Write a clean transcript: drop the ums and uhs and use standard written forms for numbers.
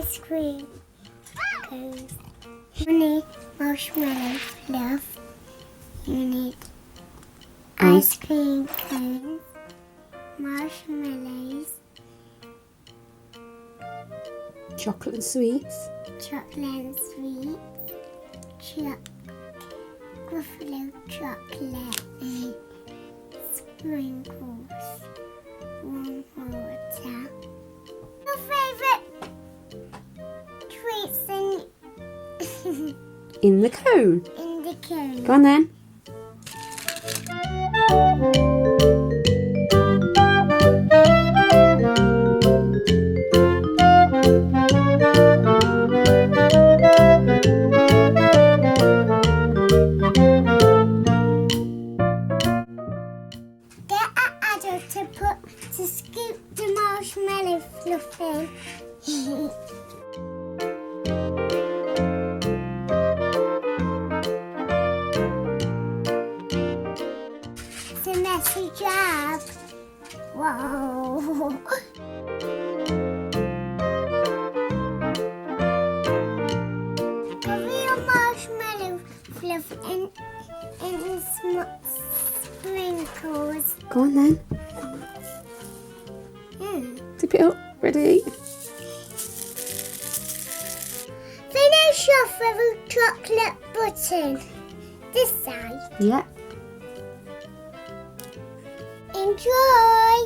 ice cream cones. You need marshmallow fluff. You need ice cream cones, marshmallows, Chocolate and sweets. chocolate and sweets, buffalo chocolate and sprinkles, warm water. Your favourite treats In the cone. in the cone. Go on then. Get an adult to scoop the marshmallow fluff in. It's a messy job. Whoa. Cover your marshmallow fluff in sprinkles. Go on then. Dip it up. Ready? Finish off with a chocolate button. This side. Yeah. Enjoy!